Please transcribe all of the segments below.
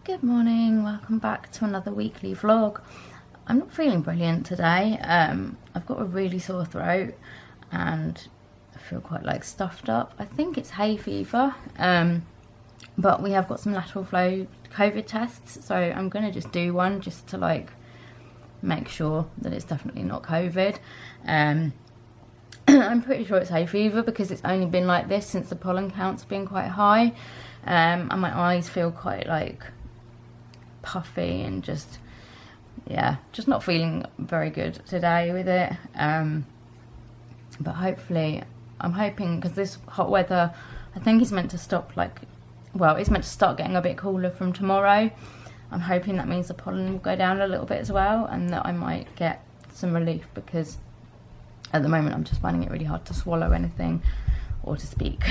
Good morning, welcome back to another weekly vlog. I'm not feeling brilliant today. I've got a really sore throat and I feel quite like stuffed up. I think it's hay fever, but we have got some lateral flow COVID tests, so I'm going to just do one just to like make sure that it's definitely not COVID. I'm pretty sure it's hay fever because it's only been like this since the pollen count's been quite high, and my eyes feel quite like puffy and just not feeling very good today with it. But hopefully, I'm hoping, because this hot weather I think is meant to stop, it's meant to start getting a bit cooler from tomorrow. I'm hoping that means the pollen will go down a little bit as well and that I might get some relief, because at the moment I'm just finding it really hard to swallow anything or to speak.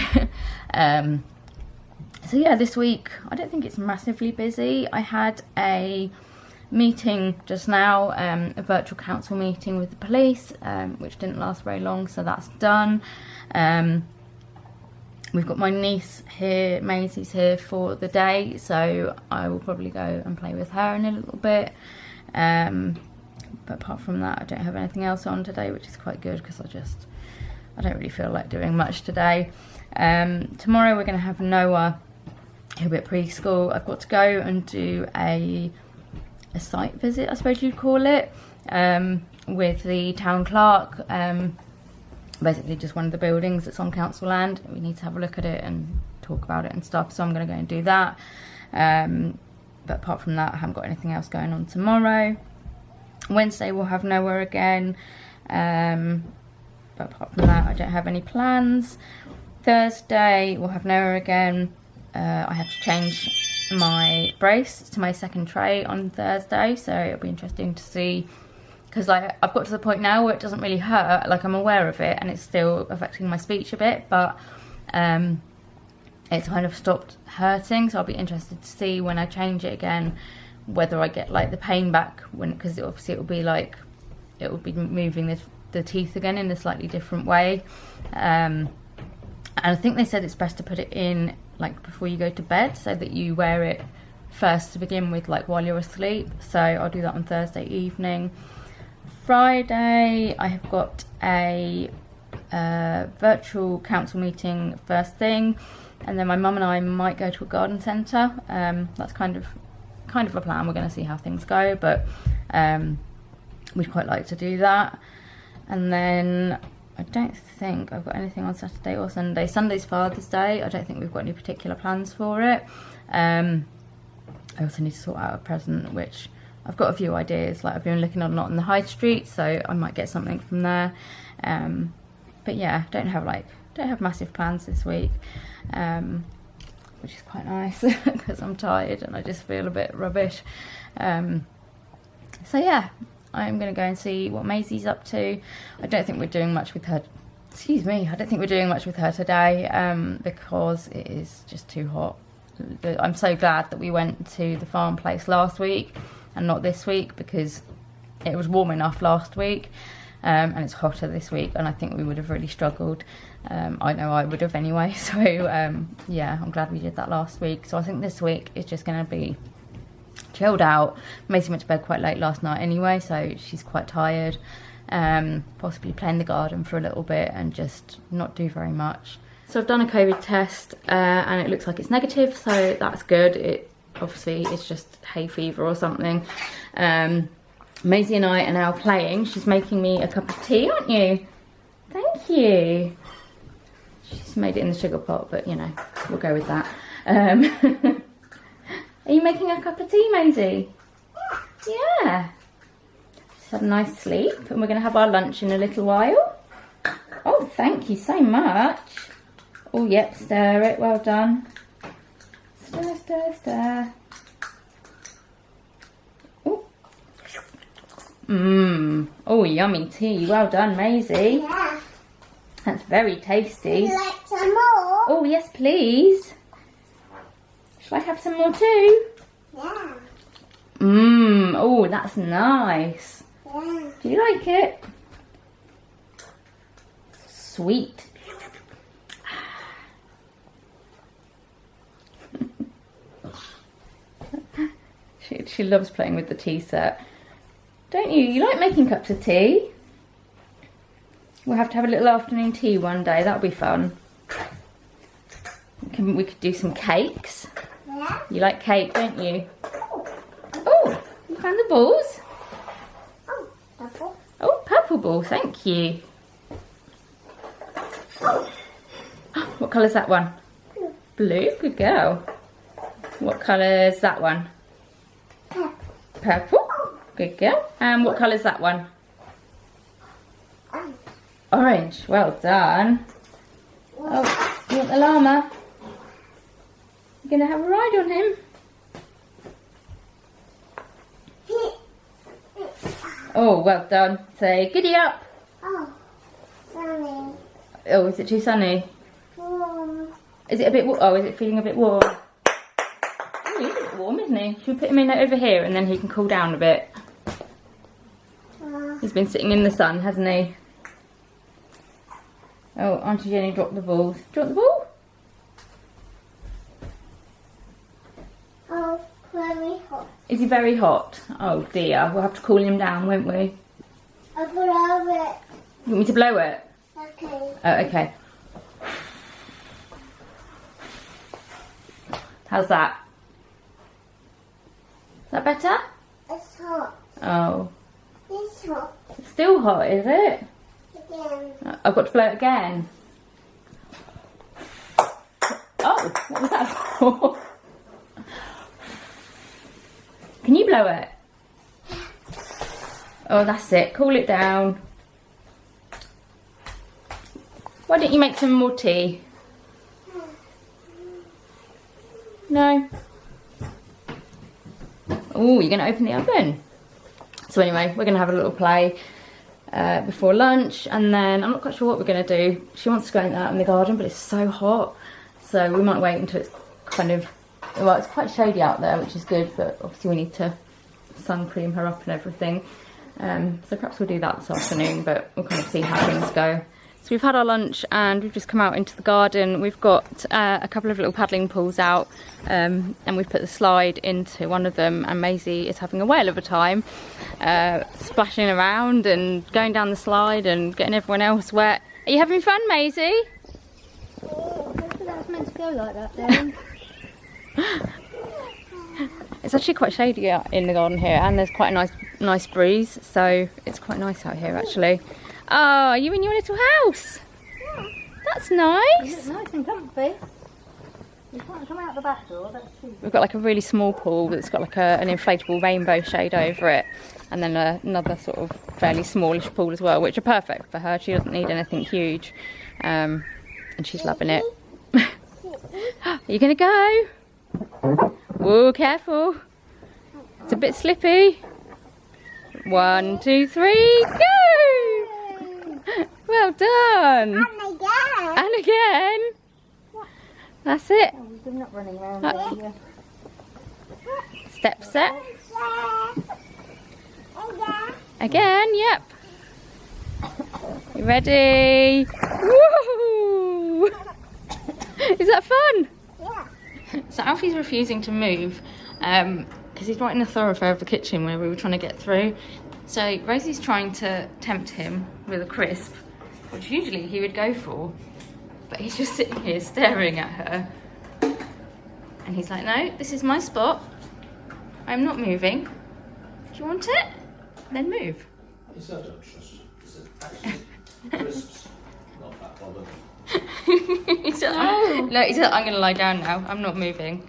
So yeah, this week I don't think it's massively busy. I had a meeting just now, a virtual council meeting with the police, which didn't last very long, so that's done. We've got my niece here, Maisie's here for the day, so I will probably go and play with her in a little bit. But apart from that, I don't have anything else on today, which is quite good because I don't really feel like doing much today. Tomorrow we're going to have Noah, he'll be at preschool. I've got to go and do a site visit, I suppose you'd call it, with the town clerk. Basically just one of the buildings that's on council land. We need to have a look at it and talk about it and stuff, so I'm going to go and do that. But apart from that, I haven't got anything else going on tomorrow. Wednesday we'll have Noah again, but apart from that I don't have any plans. Thursday we'll have Noah again. I have to change my brace to my second tray on Thursday, so it'll be interesting to see, because I've got to the point now where it doesn't really hurt, I'm aware of it and it's still affecting my speech a bit, but it's kind of stopped hurting, so I'll be interested to see when I change it again whether I get the pain back, because obviously it will be moving the teeth again in a slightly different way. And I think they said it's best to put it in before you go to bed, so that you wear it first to begin with, while you're asleep. So I'll do that on Thursday evening. Friday I have got a virtual council meeting first thing, and then my mum and I might go to a garden centre. That's kind of a plan. We're going to see how things go, but we'd quite like to do that. And then I don't think I've got anything on Saturday or Sunday. Sunday's Father's Day. I don't think we've got any particular plans for it. I also need to sort out a present, which I've got a few ideas. I've been looking a lot in the high street, so I might get something from there. But yeah, don't have massive plans this week, which is quite nice because I'm tired and I just feel a bit rubbish. So yeah, I'm going to go and see what Maisie's up to. I don't think we're doing much with her. Excuse me, I don't think we're doing much with her today, because it is just too hot. I'm so glad that we went to the farm place last week and not this week, because it was warm enough last week, and it's hotter this week, and I think we would have really struggled. I know I would have anyway, so yeah, I'm glad we did that last week. So I think this week is just going to be chilled out. Maisie went to bed quite late last night anyway, so she's quite tired. Possibly play in the garden for a little bit and just not do very much. So I've done a COVID test, and it looks like it's negative, so that's good. It obviously it's just hay fever or something. Maisie and I are now playing. She's making me a cup of tea, aren't you? Thank you. She's made it in the sugar pot, but you know, we'll go with that. Are you making a cup of tea, Maisie? Yeah. She's had a nice sleep, and we're going to have our lunch in a little while. Oh, thank you so much. Oh, yep, stir it. Well done. Stir, stir, stir. Oh. Oh, yummy tea. Well done, Maisie. Yeah. That's very tasty. Would you like some more? Oh, yes, please. Shall I have some more too? Yeah. Oh, that's nice. Yeah. Do you like it? Sweet. She loves playing with the tea set. Don't you? You like making cups of tea? We'll have to have a little afternoon tea one day. That'll be fun. We could do some cakes. Yeah. You like cake, don't you? Oh, you found the balls? Oh, purple. Oh, purple ball, thank you. What colour's that one? Blue. Blue, good girl. What colour's that one? Purple. Purple, good girl. And what colour's that one? Orange. Orange, well done. Oh, you want the llama? You're going to have a ride on him? Oh, well done. Say, giddy up. Oh, sunny. Oh, is it too sunny? Warm. Is it a bit, oh, is it feeling a bit warm? Oh, he's a bit warm, isn't he? Should we put him in over here and then he can cool down a bit? He's been sitting in the sun, hasn't he? Oh, Auntie Jenny dropped the balls. Do you want the ball? Oh, very hot. Is he very hot? Oh dear, we'll have to cool him down, won't we? I blow it. You want me to blow it? Okay. Oh, okay. How's that? Is that better? It's hot. Oh, It's hot. it's still hot, is it? Again. I've got to blow it again. Oh, what was that for? Can you blow it? Oh, that's it. Cool it down. Why don't you make some more tea? No? Oh, you're going to open the oven. So anyway, we're going to have a little play before lunch, and then I'm not quite sure what we're going to do. She wants to go out in the garden, but it's so hot. So we might wait until it's kind of, well, it's quite shady out there, which is good, but obviously we need to sun cream her up and everything. So perhaps we'll do that this afternoon, but we'll kind of see how things go. So we've had our lunch and we've just come out into the garden. We've got a couple of little paddling pools out, and we've put the slide into one of them, and Maisie is having a whale of a time, splashing around and going down the slide and getting everyone else wet. Are you having fun, Maisie? I thought that was meant to go like that, Darren. It's actually quite shady out in the garden here, and there's quite a nice breeze, so it's quite nice out here actually. Oh, are you in your little house? Yeah. That's nice. It's nice and comfy. You can't come out the back door, that's true. We've got like a really small pool that's got like an inflatable rainbow shade over it, and then another sort of fairly smallish pool as well, which are perfect for her. She doesn't need anything huge, and she's loving it. Are you gonna go? Whoa, careful. It's a bit slippy. 1, 2, 3, go! Well done. And again. And again. That's it. Oh, we're not running around here. Step set. Again, yep. You ready? Woo! Is that fun? Yeah. So Alfie's refusing to move because he's right in the thoroughfare of the kitchen where we were trying to get through. So Rosie's trying to tempt him with a crisp, which usually he would go for, but he's just sitting here staring at her. And he's like, no, this is my spot. I'm not moving. Do you want it? Then move. He said, I don't trust you. He said, actually, crisps, not that bothered. He said, no, he said, I'm going to lie down now. I'm not moving.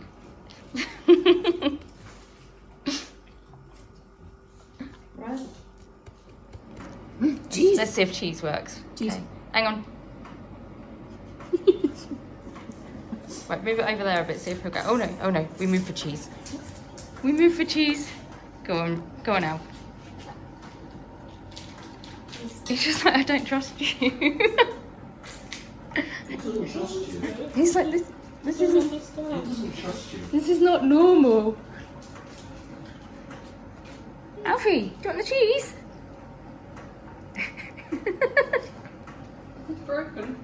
Right. Cheese. Let's see if cheese works. Cheese. Okay. Hang on. Right, move it over there a bit, see if he'll go. Oh no, we move for cheese. We move for cheese. Go on now. He's just like, I don't trust you. He doesn't trust you. He's like, this isn't, He doesn't trust you. this is not normal. Alfie, do you want the cheese? It's broken.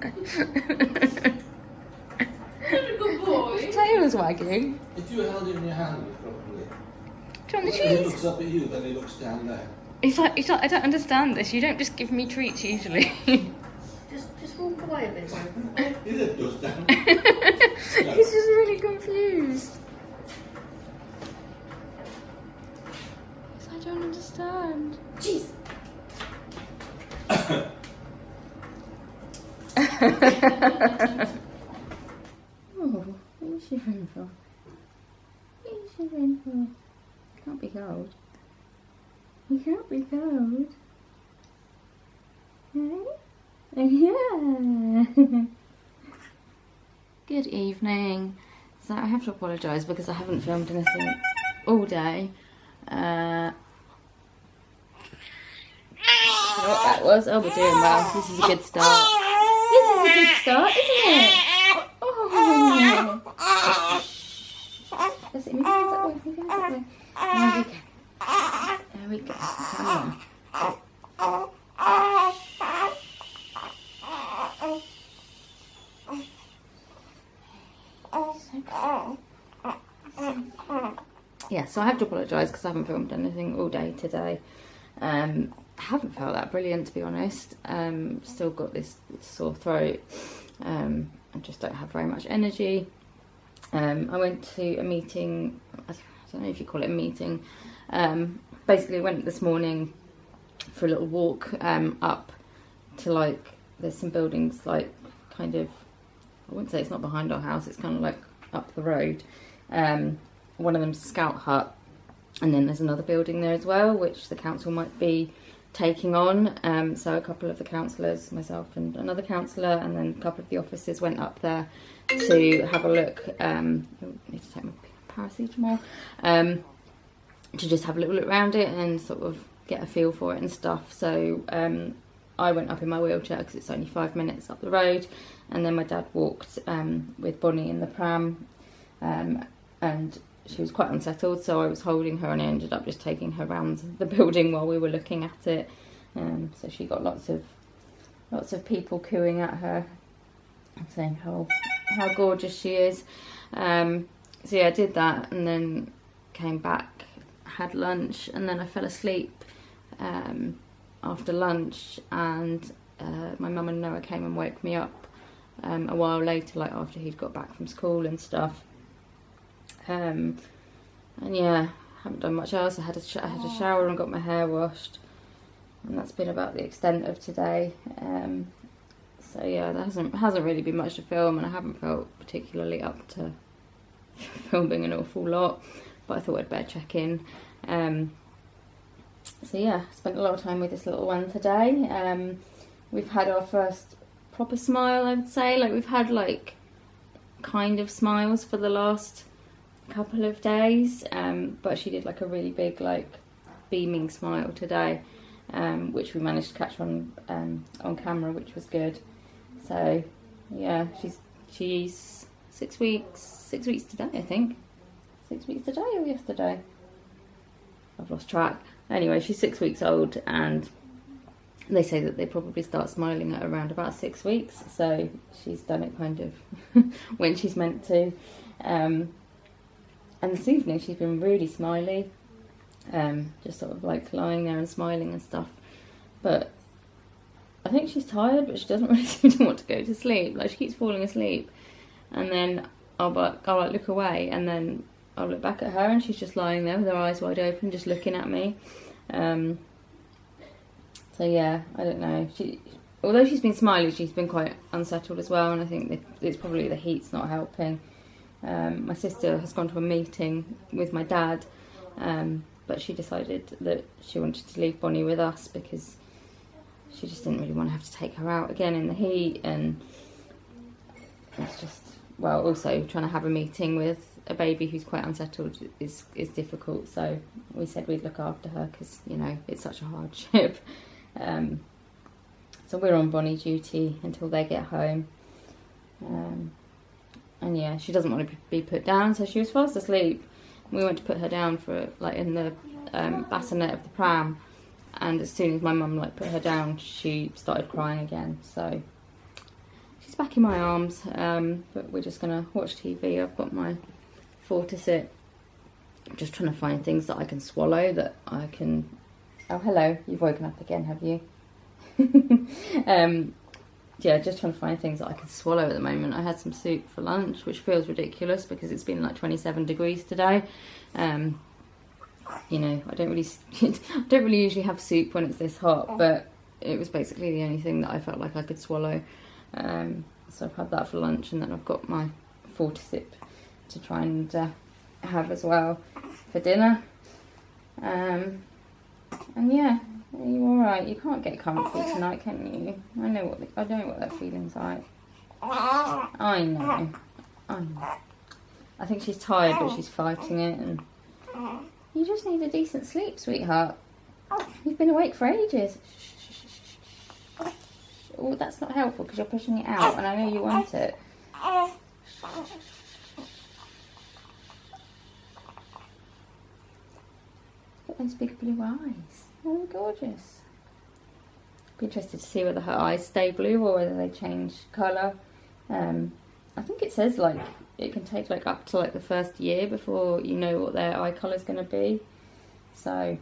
Good boy. His tail is wagging. If you held it in your hand, it would probably Do you want the He cheese? looks up at you, then he looks down there. He's like, I don't understand this. You don't just give me treats usually. Just walk away a bit. He then goes down. He's just really confused. I don't understand. Jeez. Oh, what are you shivering for? What are you shivering for? Can't be cold. You can't be cold. Yeah. Good evening. So I have to apologise because I haven't filmed anything all day. What that was? Oh, we're doing well. This is a good start. This is a good start, isn't it? Oh. Let's see. Move your hands that way. Move your hands that way. There we go. Come on. Yeah, so I have to apologise because I haven't filmed anything all day today. I haven't felt that brilliant, to be honest. Still got this sore throat. I just don't have very much energy. I went to a meeting. I don't know if you call it a meeting. Basically went this morning for a little walk up to, like, there's some buildings, like, kind of, I wouldn't say it's not behind our house, it's kind of like up the road. One of them's a scout hut, and then there's another building there as well, which the council might be taking on. So a couple of the councillors, myself and another councillor, and then a couple of the officers went up there to have a look. I need to take my paracetamol. To just have a little look around it and sort of get a feel for it and stuff. So I went up in my wheelchair because it's only 5 minutes up the road, and then my dad walked with Bonnie in the pram, and she was quite unsettled, so I was holding her and I ended up just taking her around the building while we were looking at it. So she got lots of people cooing at her and saying how gorgeous she is. So yeah, I did that and then came back, had lunch, and then I fell asleep after lunch, and my mum and Noah came and woke me up a while later, like after he'd got back from school and stuff. And yeah, haven't done much else. I had a shower and got my hair washed, and that's been about the extent of today. So yeah, there hasn't really been much to film, and I haven't felt particularly up to filming an awful lot, but I thought I'd better check in. So yeah, spent a lot of time with this little one today. We've had our first proper smile, I would say. Like, we've had, like, kind of smiles for the last couple of days, but she did, like, a really big, like, beaming smile today, which we managed to catch on camera, which was good. So yeah, she's 6 weeks today, I think. 6 weeks today or yesterday? I've lost track. Anyway, she's 6 weeks old, and they say that they probably start smiling at around about 6 weeks, so she's done it kind of when she's meant to. And this evening she's been really smiley, just sort of like lying there and smiling and stuff. But I think she's tired, but she doesn't really seem to want to go to sleep. Like, she keeps falling asleep, and then I'll like look away, and then I'll look back at her, and she's just lying there with her eyes wide open, just looking at me. So yeah, I don't know. Although she's been smiley, she's been quite unsettled as well, and I think it's probably the heat's not helping. My sister has gone to a meeting with my dad, but she decided that she wanted to leave Bonnie with us because she just didn't really want to have to take her out again in the heat, and it's just, well, also trying to have a meeting with a baby who's quite unsettled is difficult. So we said we'd look after her because, you know, it's such a hardship. So we're on Bonnie duty until they get home. And yeah, she doesn't want to be put down, so she was fast asleep. We went to put her down for, like, in the bassinet of the pram, and as soon as my mum, like, put her down, she started crying again. So she's back in my arms, but we're just gonna watch TV. I've got my 4 to sit I'm just trying to find things that I can swallow, that I can... Oh, hello, you've woken up again, have you? Yeah, just trying to find things that I can swallow at the moment. I had some soup for lunch, which feels ridiculous because it's been like 27 degrees today. You know, I don't really usually have soup when it's this hot, but it was basically the only thing that I felt like I could swallow. So I've had that for lunch, and then I've got my Fortisip to try and have as well for dinner. And yeah, are you all right? You can't get comfy tonight, can you? I know what that feeling's like. I know. I think she's tired, but she's fighting it, and you just need a decent sleep, sweetheart. You've been awake for ages. Oh, that's not helpful because you're pushing it out, and I know you want it. Got those big blue eyes. Oh, they're gorgeous. Be interested to see whether her eyes stay blue or whether they change colour. I think it says like it can take like up to like the first year before you know what their eye colour's going to be. So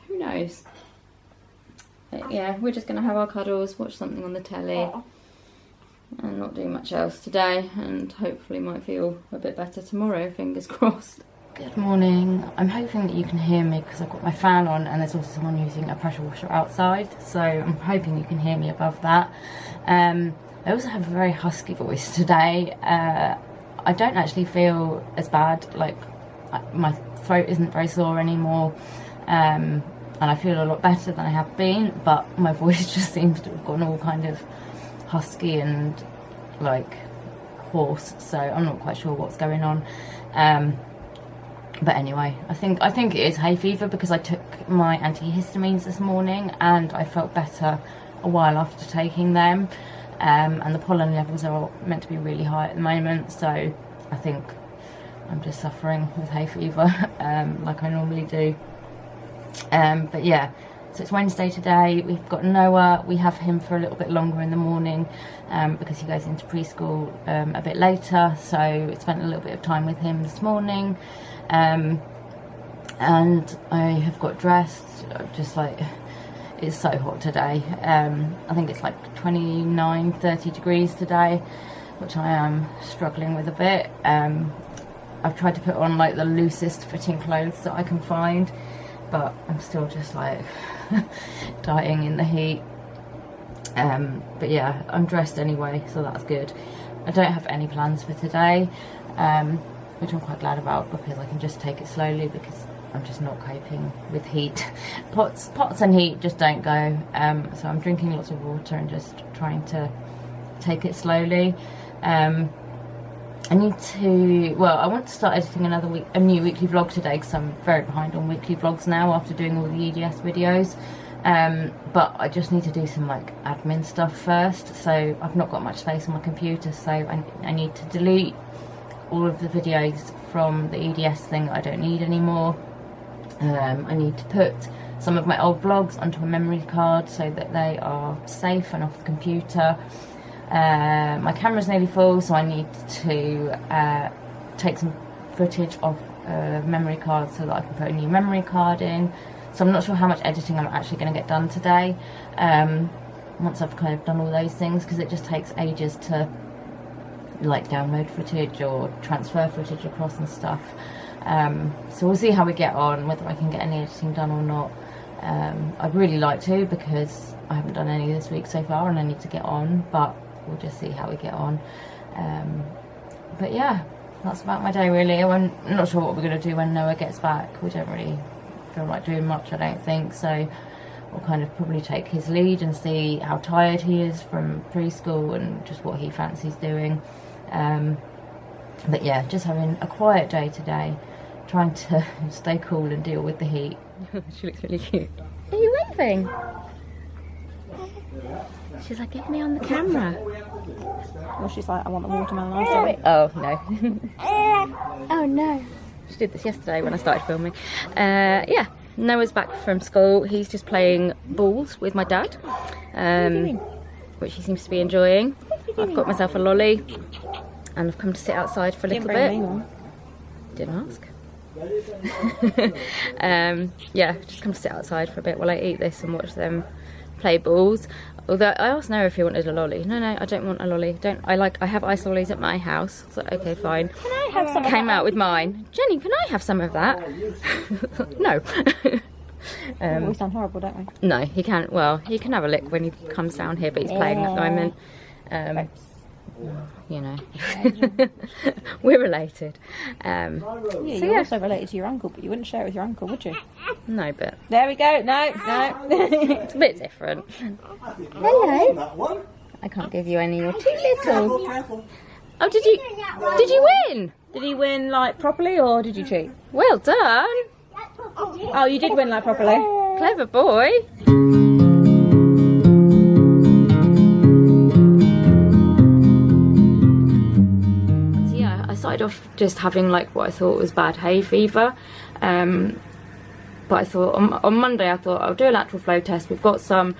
who knows? But yeah, we're just going to have our cuddles, watch something on the telly, and not do much else today, and hopefully might feel a bit better tomorrow, fingers crossed. Good morning. I'm hoping that you can hear me because I've got my fan on, and there's also someone using a pressure washer outside, so I'm hoping you can hear me above that. I also have a very husky voice today. I don't actually feel as bad, like my throat isn't very sore anymore, and I feel a lot better than I have been, but my voice just seems to have gone all kind of husky and like hoarse, so I'm not quite sure what's going on. But anyway, I think it is hay fever because I took my antihistamines this morning and I felt better a while after taking them. And the pollen levels are meant to be really high at the moment, so I think I'm just suffering with hay fever like I normally do. But yeah, so it's Wednesday today. We've got Noah. We have him for a little bit longer in the morning because he goes into preschool a bit later, so I spent a little bit of time with him this morning. And I have got dressed, just like, it's so hot today. I think it's like 29-30 degrees today, which I am struggling with a bit. I've tried to put on like the loosest fitting clothes that I can find, but I'm still just like dying in the heat. But yeah, I'm dressed anyway, so that's good. I don't have any plans for today, which I'm quite glad about because I can just take it slowly because I'm just not coping with heat. Pots and heat just don't go. So I'm drinking lots of water and just trying to take it slowly. I want to start editing a new weekly vlog today because I'm very behind on weekly vlogs now after doing all the EDS videos. But I just need to do some like admin stuff first. So I've not got much space on my computer, so I need to delete all of the videos from the EDS thing that I don't need anymore. I need to put some of my old vlogs onto a memory card so that they are safe and off the computer. My camera's nearly full, so I need to take some footage off a memory card so that I can put a new memory card in. So I'm not sure how much editing I'm actually going to get done today once I've kind of done all those things, because it just takes ages to like download footage or transfer footage across and stuff. So we'll see how we get on, whether I can get any editing done or not. I'd really like to because I haven't done any this week so far and I need to get on, but we'll just see how we get on. But yeah, that's about my day really. I'm not sure what we're going to do when Noah gets back. We don't really feel like doing much, I don't think, so we'll kind of probably take his lead and see how tired he is from preschool and just what he fancies doing. But yeah, just having a quiet day today, trying to stay cool and deal with the heat. She looks really cute. Are you waving? She's like, get me on the camera. Well, she's like, I want the watermelon ice cream. Oh no. Oh no. She did this yesterday when I started filming. Yeah, Noah's back from school. He's just playing balls with my dad, which he seems to be enjoying. I've got myself a lolly and I've come to sit outside for a little bit. Didn't ask. Yeah, just come sit outside for a bit while I eat this and watch them play balls. Although I asked Noah if he wanted a lolly. No, I don't want a lolly. I have ice lollies at my house. So okay, fine. Can I have some? Came out with mine. Jenny, can I have some of that? No. We sound horrible, don't we? No, he can't. Well, he can have a lick when he comes down here, but he's playing at the moment. You know, we're related. You're also related to your uncle, but you wouldn't share it with your uncle, would you? No, but There we go. No. it's a bit different. Hello. I can't give you any. You're too little. Oh, did you win? Did he win like properly, or did you cheat? Well done. Oh, you did win like properly. Clever boy. I started off just having like what I thought was bad hay fever, but I thought on Monday I thought I'll do a lateral flow test. We've got some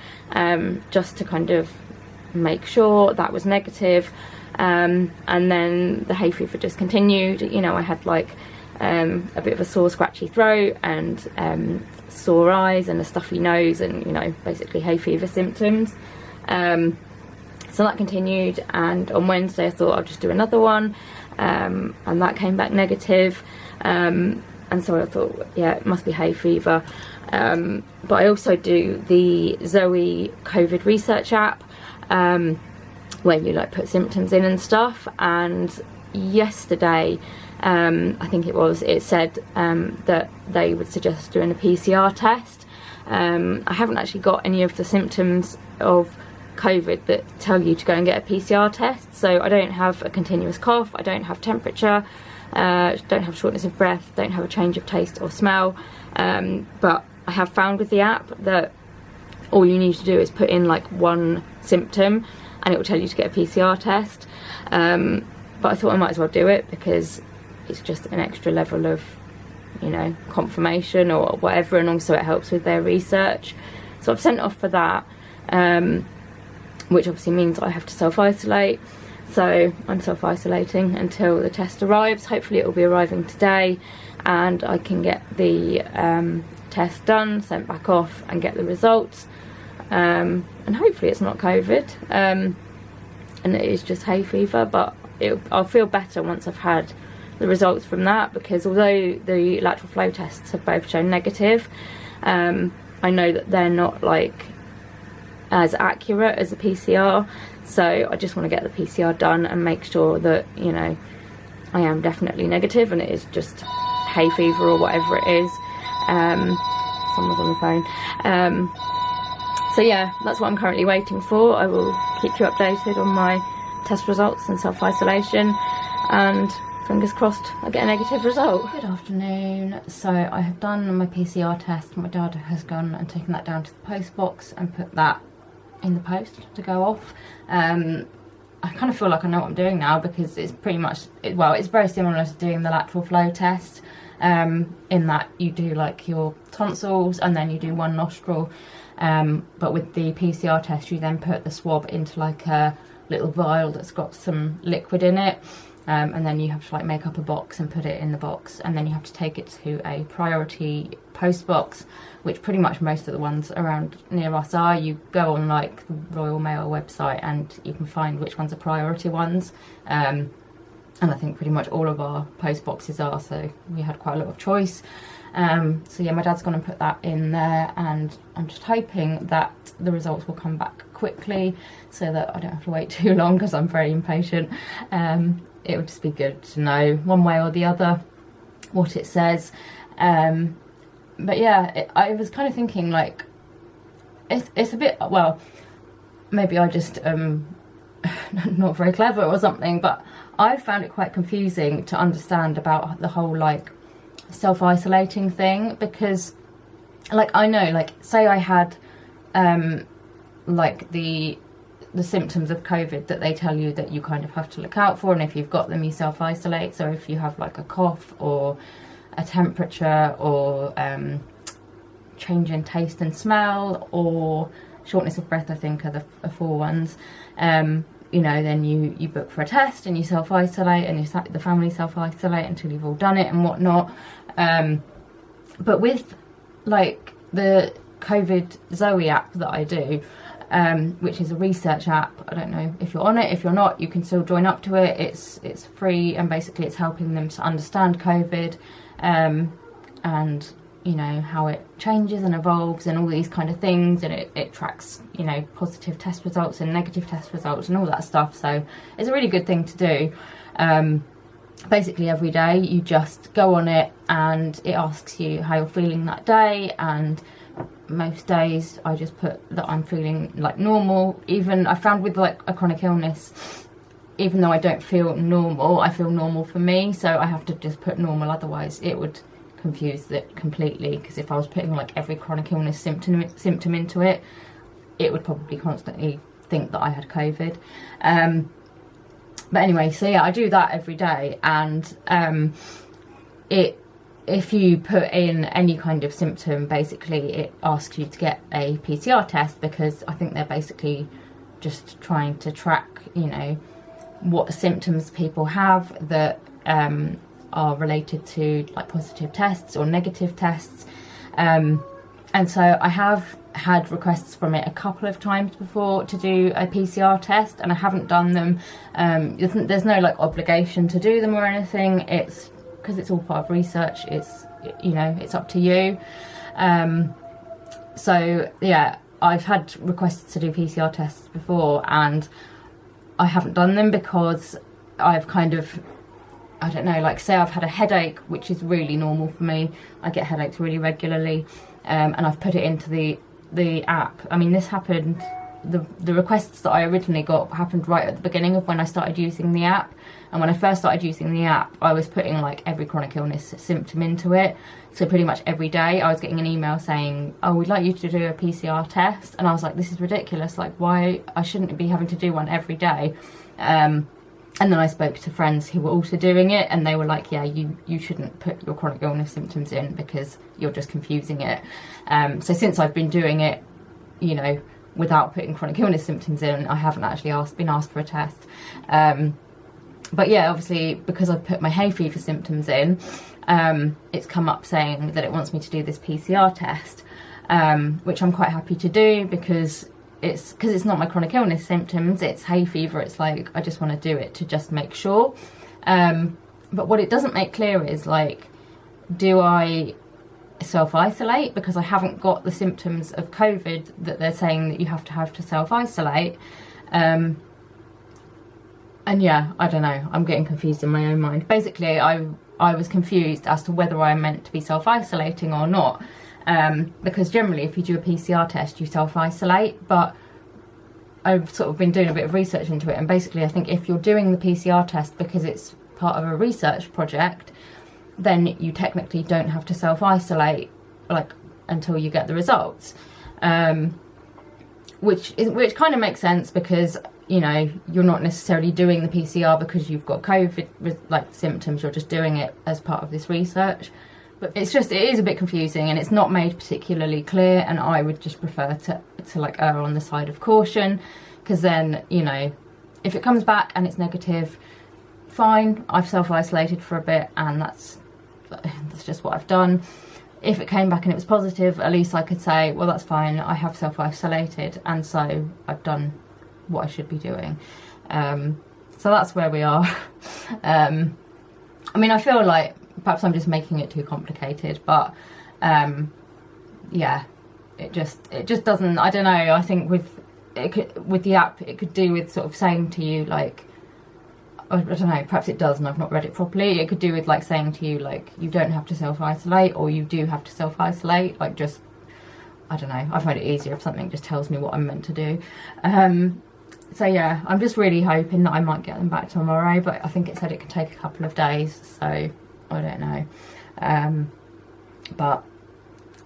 just to kind of make sure that was negative, and then the hay fever just continued. You know, I had like a bit of a sore scratchy throat and sore eyes and a stuffy nose, and you know, basically hay fever symptoms. So that continued, and on Wednesday I thought I'll just do another one, and that came back negative, and so I thought, yeah, it must be hay fever. But I also do the Zoe Covid research app, where you like put symptoms in and stuff, and yesterday I think it said that they would suggest doing a PCR test. I haven't actually got any of the symptoms of COVID that tell you to go and get a PCR test, so I don't have a continuous cough, I don't have temperature, don't have shortness of breath, don't have a change of taste or smell, but I have found with the app that all you need to do is put in like one symptom and it will tell you to get a PCR test. But I thought I might as well do it because it's just an extra level of, you know, confirmation or whatever, and also it helps with their research. So I've sent off for that, which obviously means I have to self-isolate. So I'm self-isolating until the test arrives. Hopefully it will be arriving today and I can get the test done, sent back off and get the results. And hopefully it's not COVID, and it is just hay fever, but I'll feel better once I've had the results from that, because although the lateral flow tests have both shown negative, I know that they're not like as accurate as a PCR, so I just want to get the PCR done and make sure that, you know, I am definitely negative and it is just hay fever or whatever it is. Someone's on the phone. So yeah, that's what I'm currently waiting for. I will keep you updated on my test results and self-isolation, and fingers crossed I get a negative result. Good afternoon. So I have done my PCR test. My dad has gone and taken that down to the post box and put that in the post to go off. I kind of feel like I know what I'm doing now, because it's pretty much, well, it's very similar to doing the lateral flow test, in that you do like your tonsils and then you do one nostril, but with the PCR test you then put the swab into like a little vial that's got some liquid in it, and then you have to like make up a box and put it in the box, and then you have to take it to a priority post box, which pretty much most of the ones around near us are. You go on like the Royal Mail website and you can find which ones are priority ones, and I think pretty much all of our post boxes are, so we had quite a lot of choice. So yeah, my dad's gone and put that in there, and I'm just hoping that the results will come back quickly so that I don't have to wait too long, because I'm very impatient. It would just be good to know one way or the other what it says. But yeah, I was kind of thinking like, it's a bit, well, maybe I just not very clever or something, but I found it quite confusing to understand about the whole like self-isolating thing, because like I know, like say I had like the symptoms of COVID that they tell you that you kind of have to look out for, and if you've got them you self-isolate. So if you have like a cough or a temperature or change in taste and smell or shortness of breath, I think are the four ones, you know, then you book for a test and you self-isolate, and the family self-isolate until you've all done it and whatnot. But with like the COVID Zoe app that I do, which is a research app, I don't know if you're on it. If you're not, you can still join up to it. It's free, and basically it's helping them to understand COVID, and you know how it changes and evolves and all these kind of things, and it tracks, you know, positive test results and negative test results and all that stuff. So it's a really good thing to do. Basically every day you just go on it and it asks you how you're feeling that day, and most days I just put that I'm feeling like normal. Even I found with like a chronic illness, even though I don't feel normal, I feel normal for me, so I have to just put normal, otherwise it would confuse it completely, because if I was putting like every chronic illness symptom into it, it would probably constantly think that I had COVID. But anyway, so yeah, I do that every day, and if you put in any kind of symptom, basically it asks you to get a PCR test, because I think they're basically just trying to track, you know, what symptoms people have that are related to like positive tests or negative tests. And so I have had requests from it a couple of times before to do a PCR test, and I haven't done them. There's no like obligation to do them or anything. It's because it's all part of research. It's, you know, it's up to you. So yeah, I've had requests to do PCR tests before, and I haven't done them because I've kind of, I don't know, like say I've had a headache, which is really normal for me. I get headaches really regularly, and I've put it into the app. I mean, this happened, the requests that I originally got happened right at the beginning of when I started using the app. And when I first started using the app, I was putting like every chronic illness symptom into it. So pretty much every day I was getting an email saying, oh, we'd like you to do a PCR test. And I was like, this is ridiculous. Like, why? I shouldn't be having to do one every day. And then I spoke to friends who were also doing it, and they were like, yeah, you shouldn't put your chronic illness symptoms in because you're just confusing it. So since I've been doing it, you know, without putting chronic illness symptoms in, I haven't actually been asked for a test. But yeah, obviously, because I've put my hay fever symptoms in, it's come up saying that it wants me to do this PCR test, which I'm quite happy to do because it's not my chronic illness symptoms, it's hay fever. It's like, I just want to do it to just make sure. But what it doesn't make clear is, like, do I self-isolate because I haven't got the symptoms of COVID that they're saying that you have to self-isolate? And yeah, I don't know, I'm getting confused in my own mind. Basically, I was confused as to whether I'm meant to be self-isolating or not. Because generally if you do a PCR test you self-isolate, but I've sort of been doing a bit of research into it, and basically I think if you're doing the PCR test because it's part of a research project, then you technically don't have to self-isolate like until you get the results, which kind of makes sense because, you know, you're not necessarily doing the PCR because you've got COVID like symptoms, you're just doing it as part of this research. But it is a bit confusing, and it's not made particularly clear, and I would just prefer to like err on the side of caution, because then, you know, if it comes back and it's negative, fine, I've self-isolated for a bit, and that's just what I've done. If it came back and it was positive, at least I could say, well, that's fine, I have self-isolated, and so I've done what I should be doing. So that's where we are. I mean, I feel like perhaps I'm just making it too complicated, but yeah, it just doesn't, I don't know, I think with the app it could do with sort of saying to you, like, I don't know, perhaps it does and I've not read it properly. It could do with like saying to you, like, you don't have to self-isolate, or you do have to self-isolate, like, just, I don't know, I find it easier if something just tells me what I'm meant to do. So yeah, I'm just really hoping that I might get them back tomorrow, but I think it said it could take a couple of days, so I don't know. But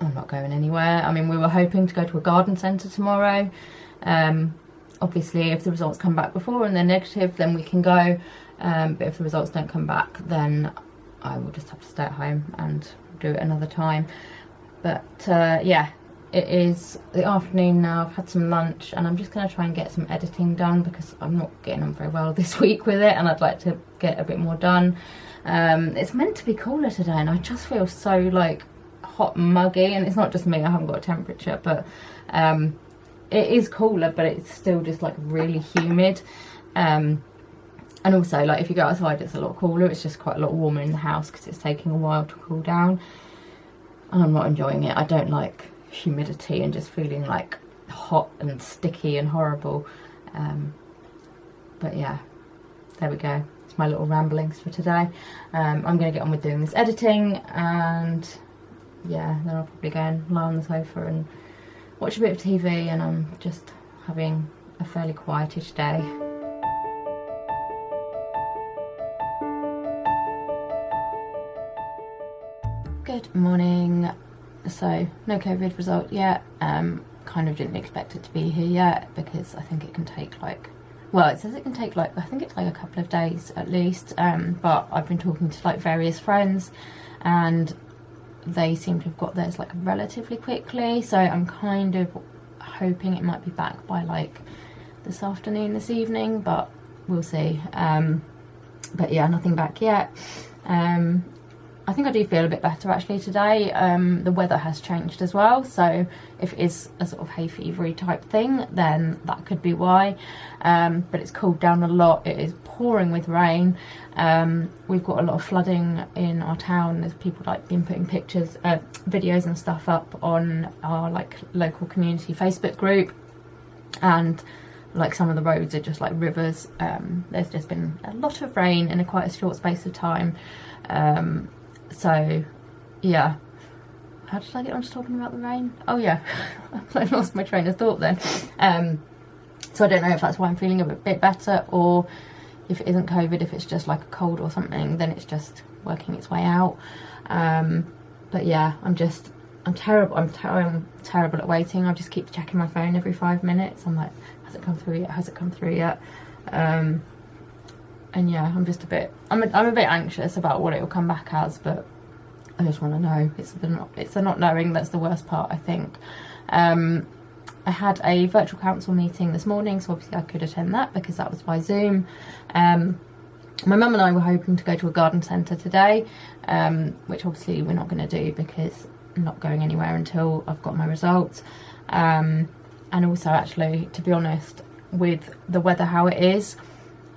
I'm not going anywhere. I mean, we were hoping to go to a garden centre tomorrow. Obviously, if the results come back before and they're negative, then we can go. But if the results don't come back, then I will just have to stay at home and do it another time. But yeah, it is the afternoon now. I've had some lunch and I'm just going to try and get some editing done because I'm not getting on very well this week with it, and I'd like to get a bit more done. It's meant to be cooler today and I just feel so like hot and muggy, and it's not just me, I haven't got a temperature, but it is cooler, but it's still just like really humid. And also, like, if you go outside it's a lot cooler. It's just quite a lot warmer in the house because it's taking a while to cool down, and I'm not enjoying it. I don't like humidity and just feeling like hot and sticky and horrible. But yeah, there we go. It's my little ramblings for today. I'm going to get on with doing this editing, and yeah, then I'll probably go and lie on the sofa and watch a bit of TV, and I'm just having a fairly quietish day. Good morning. So no COVID result yet. Kind of didn't expect it to be here yet because I think it can take like, well, it says it can take like, I think it's like a couple of days at least. But I've been talking to like various friends and they seem to have got theirs like relatively quickly. So I'm kind of hoping it might be back by like this afternoon, this evening, but we'll see. But yeah, nothing back yet. I think I do feel a bit better actually today. The weather has changed as well, so if it is a sort of hay fevery type thing, then that could be why. But it's cooled down a lot. It is pouring with rain. We've got a lot of flooding in our town. There's people like been putting pictures, videos and stuff up on our like local community Facebook group, and like some of the roads are just like rivers. There's just been a lot of rain in quite a short space of time. So yeah, how did I get on to talking about the rain? Oh yeah, I lost my train of thought then. So I don't know if that's why I'm feeling a bit better, or if it isn't COVID, if it's just like a cold or something, then it's just working its way out. But yeah, I'm terrible. I'm terrible at waiting. I just keep checking my phone every 5 minutes. I'm like, has it come through yet? Has it come through yet? And yeah, I'm just a bit anxious about what it will come back as, but I just want to know. It's the not knowing that's the worst part, I think. I had a virtual council meeting this morning, so obviously I could attend that because that was by Zoom. My mum and I were hoping to go to a garden centre today, which obviously we're not going to do because I'm not going anywhere until I've got my results. And also, actually, to be honest, with the weather how it is,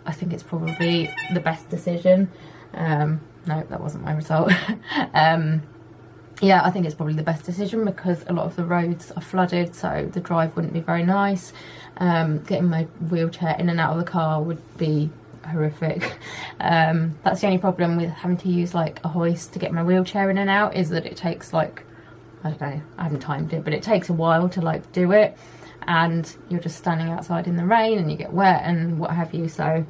I think it's probably the best decision. No, that wasn't my result. Yeah, I think it's probably the best decision because a lot of the roads are flooded, so the drive wouldn't be very nice. Getting my wheelchair in and out of the car would be horrific. That's the only problem with having to use like a hoist to get my wheelchair in and out, is that it takes like, I don't know, I haven't timed it, but it takes a while to like do it, and you're just standing outside in the rain and you get wet and what have you. So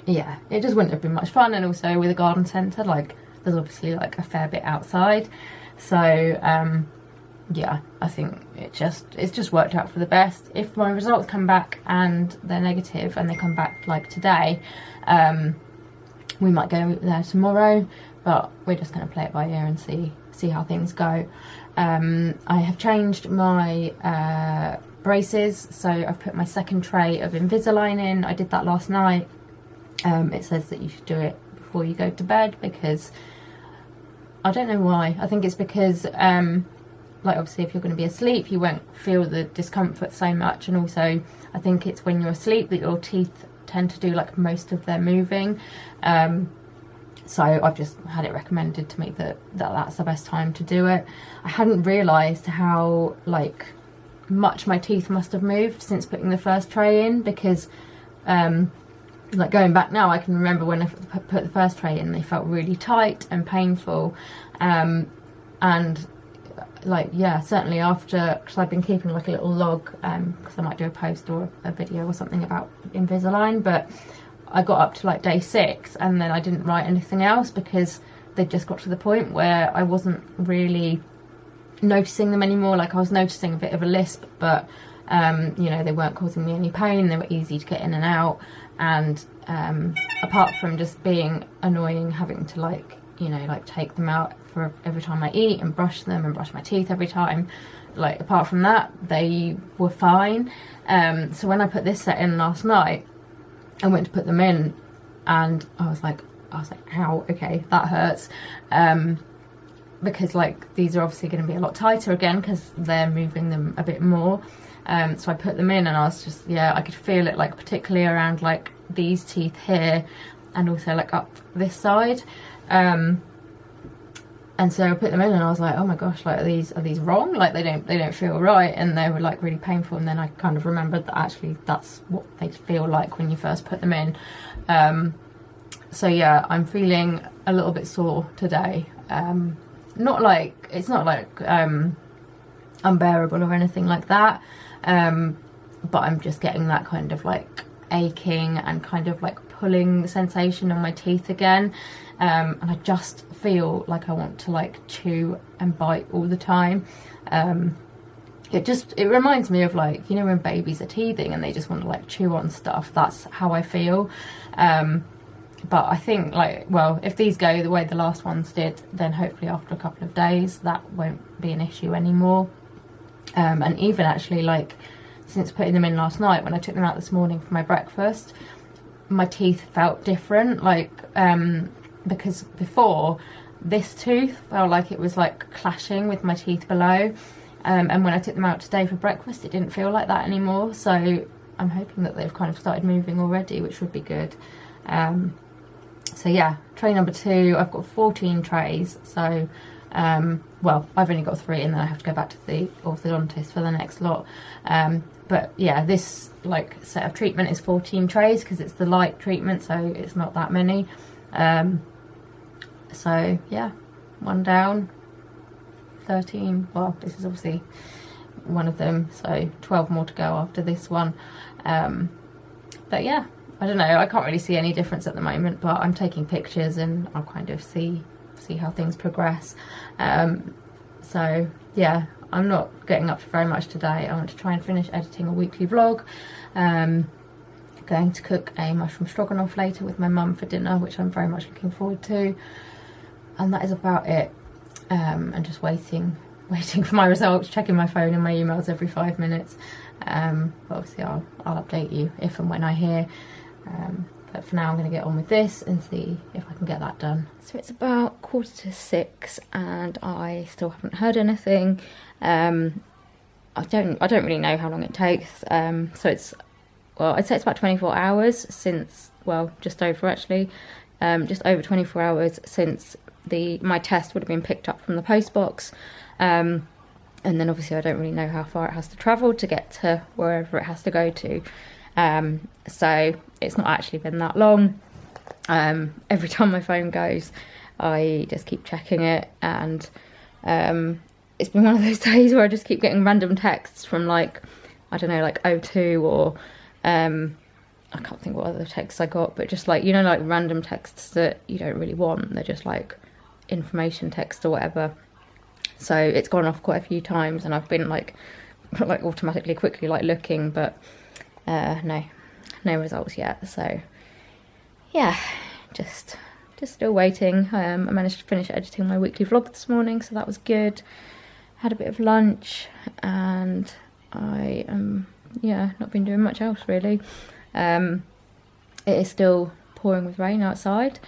yeah, it just wouldn't have been much fun. And also with a garden centre, like there's obviously like a fair bit outside, so yeah, I think it's just worked out for the best. If my results come back and they're negative and they come back like today, we might go there tomorrow, but we're just going to play it by ear and see how things go. I have changed my braces, so I've put my second tray of Invisalign in. I did that last night. It says that you should do it before you go to bed because I don't know why. I think it's because like obviously if you're going to be asleep you won't feel the discomfort so much, and also I think it's when you're asleep that your teeth tend to do like most of their moving. So I've just had it recommended to me that that's the best time to do it. I hadn't realised how like much my teeth must have moved since putting the first tray in, because like going back now, I can remember when I put the first tray in, they felt really tight and painful. And like, yeah, certainly after, because I've been keeping like a little log, because I might do a post or a video or something about Invisalign, but I got up to like day 6 and then I didn't write anything else because they just got to the point where I wasn't really noticing them anymore. Like I was noticing a bit of a lisp, but you know, they weren't causing me any pain. They were easy to get in and out, and apart from just being annoying having to like you know, like take them out for every time I eat and brush them and brush my teeth every time. Like apart from that, they were fine. So when I put this set in last night, I went to put them in and I was like, ow, okay, that hurts. Because like these are obviously going to be a lot tighter again because they're moving them a bit more. So I put them in and I was just, yeah, I could feel it, like particularly around like these teeth here and also like up this side. And so I put them in and I was like, oh my gosh, like are these wrong? Like they don't feel right, and they were like really painful. And then I kind of remembered that actually that's what they feel like when you first put them in. So yeah, I'm feeling a little bit sore today. It's not like unbearable or anything like that, but I'm just getting that kind of like aching and kind of like pulling sensation on my teeth again, and I just feel like I want to like chew and bite all the time. It reminds me of like, you know, when babies are teething and they just want to like chew on stuff. That's how I feel. But I think like, well, if these go the way the last ones did, then hopefully after a couple of days that won't be an issue anymore. And even actually like since putting them in last night, when I took them out this morning for my breakfast, my teeth felt different, like because before this tooth felt like it was like clashing with my teeth below, and when I took them out today for breakfast it didn't feel like that anymore. So I'm hoping that they've kind of started moving already, which would be good. So yeah, tray number 2, I've got 14 trays, so well, I've only got 3 and then I have to go back to the orthodontist for the next lot. But yeah, this like set of treatment is 14 trays because it's the light treatment, so it's not that many. So yeah, 1 down, 13, well this is obviously one of them, so 12 more to go after this one. But yeah, I don't know, I can't really see any difference at the moment, but I'm taking pictures and I'll kind of see how things progress. So yeah, I'm not getting up to very much today. I want to try and finish editing a weekly vlog. Going to cook a mushroom stroganoff later with my mum for dinner, which I'm very much looking forward to. And that is about it. And just waiting for my results, checking my phone and my emails every 5 minutes. But obviously I'll update you if and when I hear. But for now I'm going to get on with this and see if I can get that done. So it's about 5:45 and I still haven't heard anything. I don't really know how long it takes. So it's, well, I'd say it's about 24 hours since, well, just over actually, just over 24 hours since my test would have been picked up from the post box. And then obviously I don't really know how far it has to travel to get to wherever it has to go to. So it's not actually been that long. Every time my phone goes, I just keep checking it, and it's been one of those days where I just keep getting random texts from like, I don't know, like O2 or I can't think what other texts I got, but just like, you know, like random texts that you don't really want. They're just like information texts or whatever. So it's gone off quite a few times and I've been like automatically quickly like looking, but no results yet. So yeah, just still waiting. I managed to finish editing my weekly vlog this morning, so that was good. Had a bit of lunch and I not been doing much else really. It is still pouring with rain outside,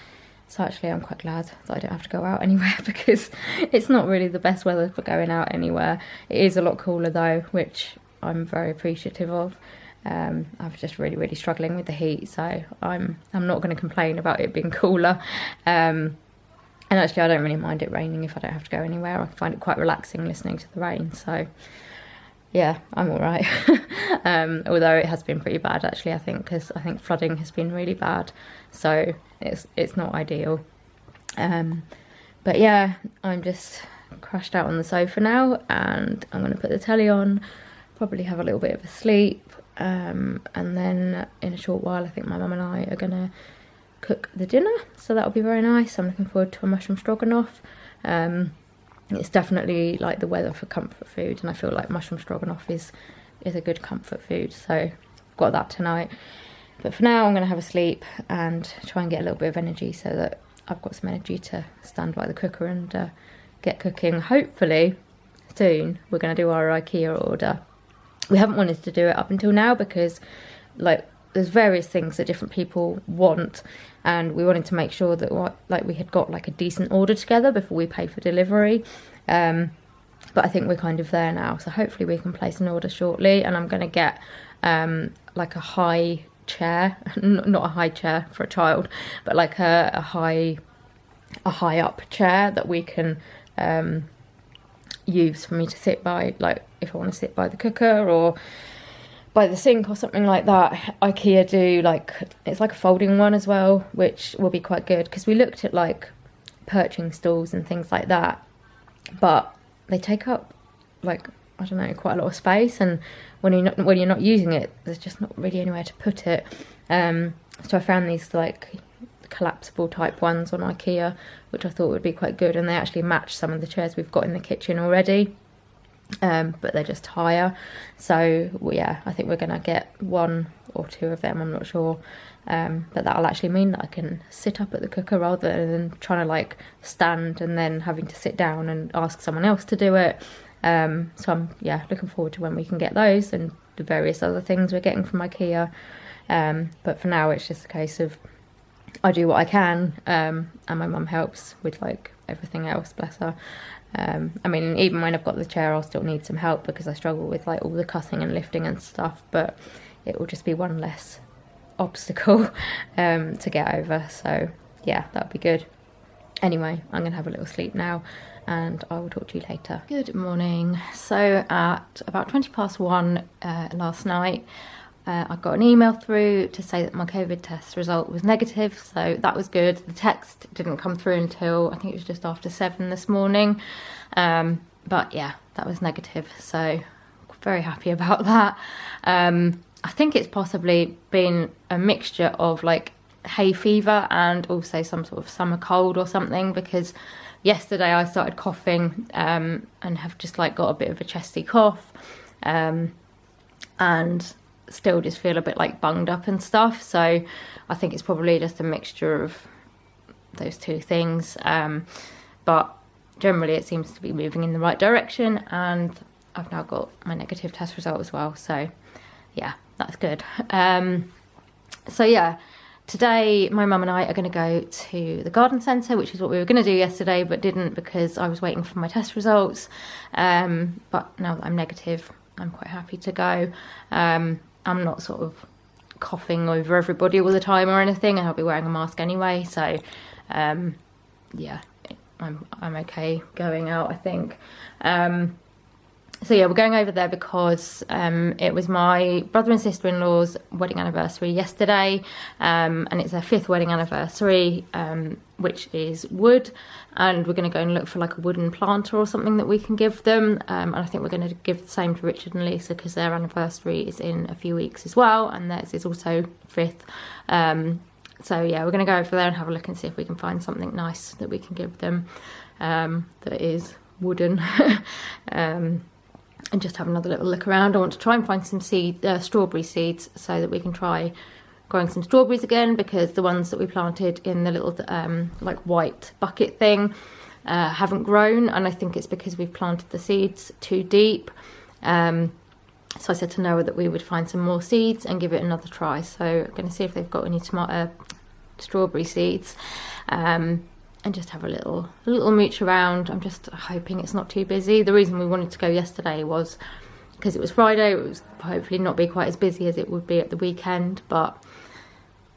so actually I'm quite glad that I don't have to go out anywhere because it's not really the best weather for going out anywhere. It is a lot cooler though, which I'm very appreciative of. I'm just really struggling with the heat, so I'm not going to complain about it being cooler. And actually I don't really mind it raining if I don't have to go anywhere. I find it quite relaxing listening to the rain, so yeah, I'm all right. Although it has been pretty bad actually, I think, because I think flooding has been really bad, so it's not ideal. But yeah, I'm just crashed out on the sofa now, and I'm going to put the telly on, probably have a little bit of a sleep, and then in a short while I think my mum and I are going to cook the dinner, so that'll be very nice. I'm looking forward to a mushroom stroganoff. It's definitely like the weather for comfort food, and I feel like mushroom stroganoff is a good comfort food, so I've got that tonight. But for now I'm going to have a sleep and try and get a little bit of energy so that I've got some energy to stand by the cooker and get cooking. Hopefully soon we're going to do our IKEA order. We haven't wanted to do it up until now because like there's various things that different people want, and we wanted to make sure that we had got like a decent order together before we pay for delivery. But I think we're kind of there now, so hopefully we can place an order shortly. And I'm going to get like a high chair, not a high chair for a child, but like a high up chair that we can use for me to sit by, like if I want to sit by the cooker or by the sink or something like that. IKEA do like, it's like a folding one as well, which will be quite good, because we looked at like perching stools and things like that, but they take up like, I don't know, quite a lot of space, and when you're not using it, there's just not really anywhere to put it. So I found these like collapsible type ones on IKEA, which I thought would be quite good, and they actually match some of the chairs we've got in the kitchen already, but they're just higher. So yeah, I think we're gonna get 1 or 2 of them, I'm not sure, but that'll actually mean that I can sit up at the cooker rather than trying to like stand and then having to sit down and ask someone else to do it. So I'm looking forward to when we can get those and the various other things we're getting from IKEA. But for now it's just a case of I do what I can, and my mum helps with like everything else, bless her. I mean, even when I've got the chair, I'll still need some help because I struggle with like all the cutting and lifting and stuff, but it will just be one less obstacle to get over. So yeah, that'll be good. Anyway, I'm gonna have a little sleep now and I will talk to you later. Good morning. So at about 1:20 last night, I got an email through to say that my COVID test result was negative, so that was good. The text didn't come through until I think it was just after 7 this morning, but yeah, that was negative, so very happy about that. I think it's possibly been a mixture of like hay fever and also some sort of summer cold or something, because yesterday I started coughing and have just like got a bit of a chesty cough, and still just feel a bit like bunged up and stuff. So I think it's probably just a mixture of those two things, but generally it seems to be moving in the right direction, and I've now got my negative test result as well, so yeah, that's good. So yeah, today my mum and I are going to go to the garden centre, which is what we were going to do yesterday but didn't because I was waiting for my test results, but now that I'm negative I'm quite happy to go. I'm not sort of coughing over everybody all the time or anything, and I'll be wearing a mask anyway, so yeah, I'm okay going out, I think. So yeah, we're going over there because it was my brother and sister-in-law's wedding anniversary yesterday, and it's their 5th wedding anniversary, which is wood, and we're going to go and look for like a wooden planter or something that we can give them, and I think we're going to give the same to Richard and Lisa because their anniversary is in a few weeks as well, and theirs is also 5th. So yeah, we're going to go over there and have a look and see if we can find something nice that we can give them that is wooden. And just have another little look around. I want to try and find some strawberry seeds so that we can try growing some strawberries again, because the ones that we planted in the little like white bucket thing haven't grown, and I think it's because we've planted the seeds too deep. So I said to Noah that we would find some more seeds and give it another try. So I'm going to see if they've got any strawberry seeds, and just have a little mooch around. I'm just hoping it's not too busy. The reason we wanted to go yesterday was because it was Friday. It was hopefully not be quite as busy as it would be at the weekend, but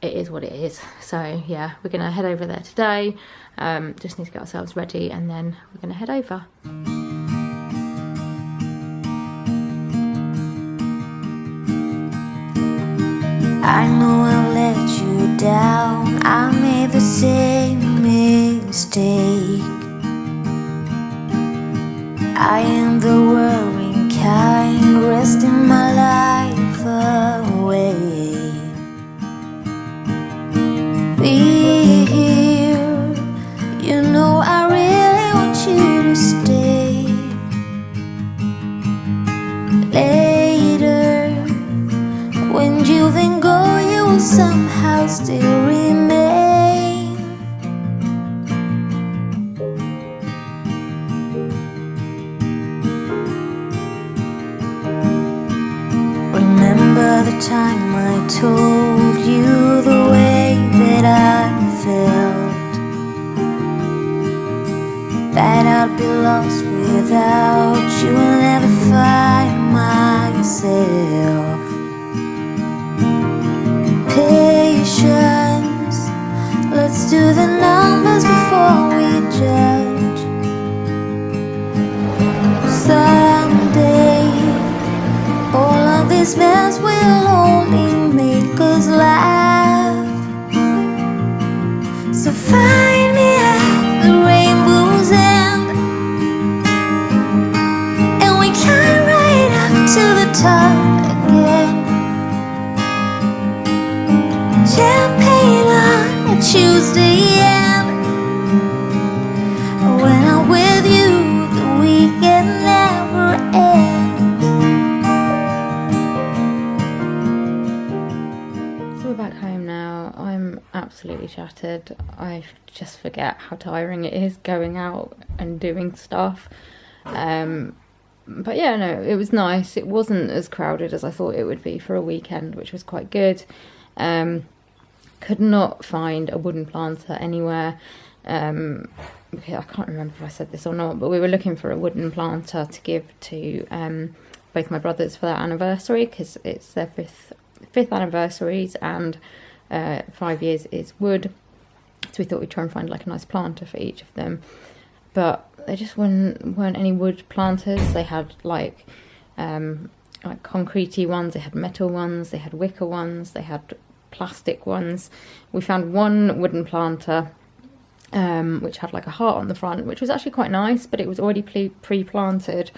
it is what it is. So yeah, we're going to head over there today. Just need to get ourselves ready and then we're going to head over. I know I've let you down. I made the same mistake. I am the worrying kind, resting my life away. Be here, you know I really want you to stay. Later, when you then go, you will somehow still remain. time I told you the way that I felt, that I'd be lost without you and never find myself. Patience, let's do the numbers before we judge. Someday all of this mess will only make us laugh. So find me at the rainbow's end, and we climb right up to the top again. Champagne on a Tuesday end. When I'm with you, the weekend never ends. So we're back home now. I'm absolutely shattered. I just forget how tiring it is going out and doing stuff. But yeah, no, it was nice. It wasn't as crowded as I thought it would be for a weekend, which was quite good. Could not find a wooden planter anywhere. Okay, I can't remember if I said this or not, but we were looking for a wooden planter to give to both my brothers for their anniversary, because it's their fifth anniversaries, and 5 years is wood. So we thought we'd try and find like a nice planter for each of them, but there just weren't any wood planters. They had like concretey ones, they had metal ones, they had wicker ones, they had plastic ones. We found one wooden planter which had like a heart on the front, which was actually quite nice, but it was already pre-planted,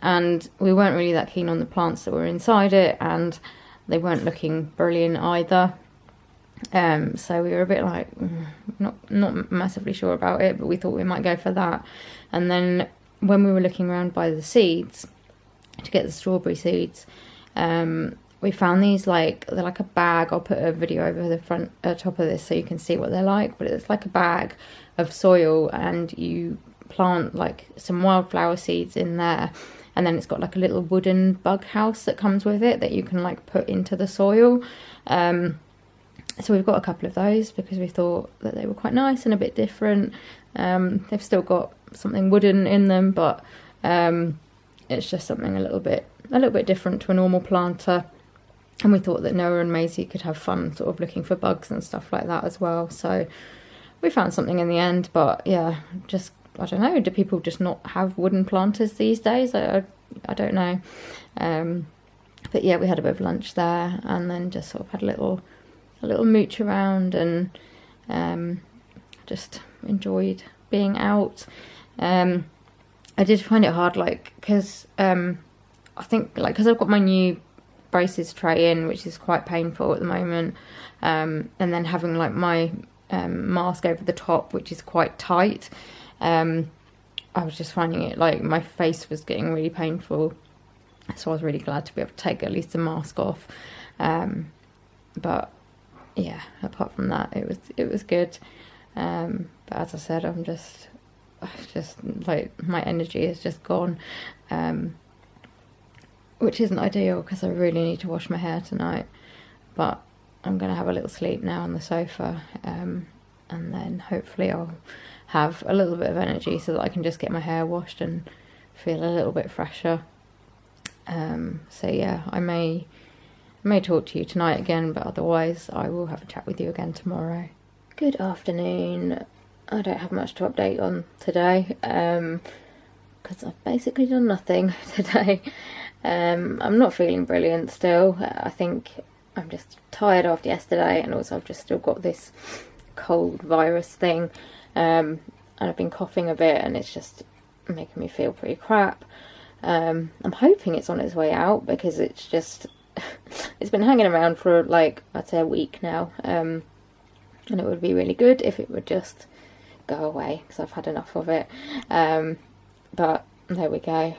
and we weren't really that keen on the plants that were inside it, and they weren't looking brilliant either. So we were a bit like not massively sure about it, but we thought we might go for that. And then when we were looking around by the seeds to get the strawberry seeds, we found these, like, they're like a bag. I'll put a video over the top of this so you can see what they're like, but it's like a bag of soil, and you plant like some wildflower seeds in there, and then it's got like a little wooden bug house that comes with it that you can like put into the soil. So we've got a couple of those because we thought that they were quite nice and a bit different. They've still got something wooden in them, but it's just something a little bit different to a normal planter. And we thought that Noah and Maisie could have fun sort of looking for bugs and stuff like that as well. So we found something in the end, but yeah, just, I don't know, do people just not have wooden planters these days? I don't know. But yeah, we had a bit of lunch there, and then just sort of had a little mooch around, and just enjoyed being out. I did find it hard, like, because I think, like, because I've got my new braces tray in, which is quite painful at the moment, and then having like my mask over the top, which is quite tight, I was just finding it like my face was getting really painful, so I was really glad to be able to take at least the mask off. But yeah, apart from that, it was good. But as I said, I'm just like, my energy is just gone, which isn't ideal because I really need to wash my hair tonight. But I'm going to have a little sleep now on the sofa, and then hopefully I'll have a little bit of energy so that I can just get my hair washed and feel a little bit fresher. So yeah, I may talk to you tonight again, but otherwise I will have a chat with you again tomorrow. Good afternoon. I don't have much to update on today, because I've basically done nothing today. I'm not feeling brilliant still. I think I'm just tired after yesterday, and also I've just still got this cold virus thing, and I've been coughing a bit, and it's just making me feel pretty crap. I'm hoping it's on its way out, because it's just it's been hanging around for like, I'd say, a week now, and it would be really good if it would just go away, because I've had enough of it. But there we go.